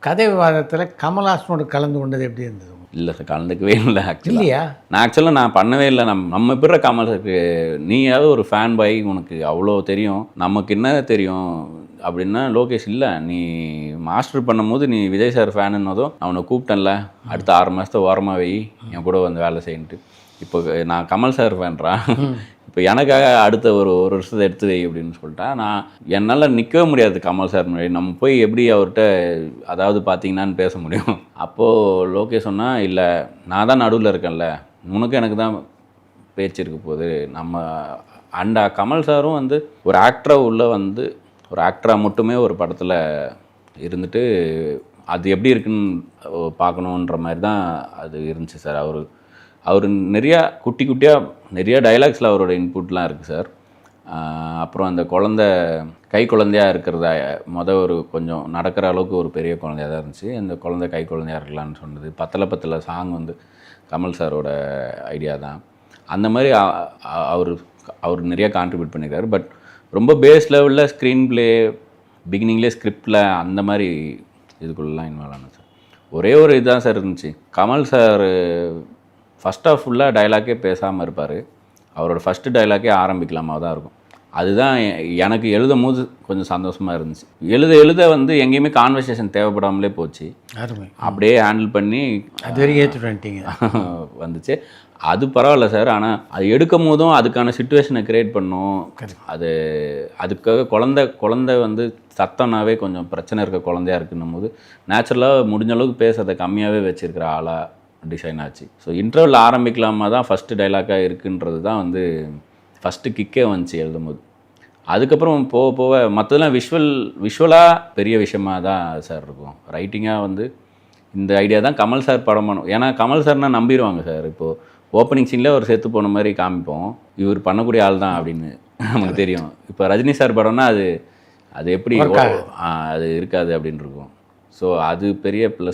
கதை விவாதத்தில் கமல்ஹாசனோடு கலந்து கொண்டது எப்படி இருந்தது? இல்லை சார், கலந்துக்கவே இல்லை ஆக்சுவலாக. இல்லையா? நான் பண்ணவே இல்லை. நம்ம பிற கமலுக்கு நீயாவது ஒரு ஃபேன் பாய், உனக்கு அவ்வளோ தெரியும், நமக்கு என்ன தெரியும் அப்படின்னா, லோகேஷ் இல்லை நீ மாஸ்டர் பண்ணும்போது நீ விஜய் சார் ஃபேனுன்னதும் அவனை கூப்பிட்டேன்ல, அடுத்த 6 மாதத்தை ஓரமாக வை, என் கூட வந்து வேலை செய்யின்ட்டு. இப்போ நான் கமல் சார் ஃபேன்றான், இப்போ எனக்காக அடுத்த ஒரு வருஷத்தை எடுத்து வை அப்படின்னு சொல்லிட்டா, நான் என்னால் நிற்கவே முடியாது கமல் சார் முன்னாடி. நம்ம போய் எப்படி அவர்கிட்ட அதாவது பார்த்தீங்கன்னான்னு பேச முடியும்? அப்போது லோகேஷ் சொன்னால், இல்லை நான் தான் நடுவில் இருக்கேன்ல, உனக்கு எனக்கு தான் பேச்சு இருக்க போகுது. நம்ம கமல் சாரும் வந்து ஒரு ஆக்டராக உள்ள வந்து ஒரு ஆக்டராக மட்டுமே ஒரு படத்தில் இருந்துட்டு அது எப்படி இருக்குன்னு பார்க்கணுன்ற மாதிரி தான் அது இருந்துச்சு சார். அவர் நிறையா குட்டியாக நிறைய டைலாக்ஸில் அவரோட இன்புட்லாம் இருக்குது சார். அப்புறம் அந்த கை குழந்தையாக இருக்கிறதா ஒரு கொஞ்சம் நடக்கிற அளவுக்கு ஒரு பெரிய குழந்தையாக தான் இருந்துச்சு. அந்த குழந்தை கை குழந்தையாக இருக்கலான்னு சொன்னது பத்தல சாங் வந்து கமல் சாரோட ஐடியா தான். அந்த மாதிரி அவர் நிறையா கான்ட்ரிபியூட் பண்ணியிருக்காரு. பட் ரொம்ப பேஸ் லெவலில் ஸ்க்ரீன் ப்ளே பிகினிங்லேயே ஸ்கிரிப்டில் அந்த மாதிரி இதுக்குள்ளெலாம் இன்வால்வ் ஆனது சார். ஒரே ஒரு இதுதான் சார் இருந்துச்சு. கமல் சார் ஃபஸ்ட் ஆஃப் ஃபுல்லாக டைலாக்கே பேசாமல் இருப்பார். அவரோட ஃபஸ்ட்டு டைலாக்கே ஆரம்பிக்கலாமா தான் இருக்கும். அதுதான் எனக்கு எழுதும் போது கொஞ்சம் சந்தோஷமாக இருந்துச்சு. எழுத வந்து எங்கேயுமே கான்வர்சேஷன் தேவைப்படாமலே போச்சு. அப்படியே ஹேண்டில் பண்ணி அது வரைக்கும் ஏற்றுட்டு வந்துட்டீங்க வந்துச்சு. அது பரவாயில்ல சார். ஆனால் அது எடுக்கும் போதும் அதுக்கான சுச்சுவேஷனை க்ரியேட் பண்ணும். அதுக்காக குழந்தை வந்து சத்தம்னாவே கொஞ்சம் பிரச்சனை இருக்க குழந்தையா இருக்குன்னும் போது நேச்சுரலாக முடிஞ்ச அளவுக்கு பேசுறதை கம்மியாகவே வச்சுருக்கிற ஆளாக டிசைன் ஆச்சு. ஸோ இன்டர்வல் ஆரம்பிக்கலாமா தான் ஃபஸ்ட்டு டைலாக்காக இருக்குன்றது தான் வந்து ஃபஸ்ட்டு கிக்கே வந்துச்சு எழுதும்போது. அதுக்கப்புறம் போக மற்றதெல்லாம் விஷுவலாக பெரிய விஷயமாக தான் சார் இருக்கும். ரைட்டிங்காக வந்து இந்த ஐடியா தான் கமல் சார் படம் பண்ணும். ஏன்னா கமல் சார்னால் நம்பிடுவாங்க சார். இப்போது ஓப்பனிங் சீனில் ஒரு செத்து போன மாதிரி காமிப்போம், இவர் பண்ணக்கூடிய ஆள் தான் அப்படின்னு நமக்கு தெரியும். இப்போ ரஜினி சார் படம்னா அது எப்படி அது இருக்காது அப்படின்னு இருக்கும். ஸோ அது பெரிய ப்ளஸ்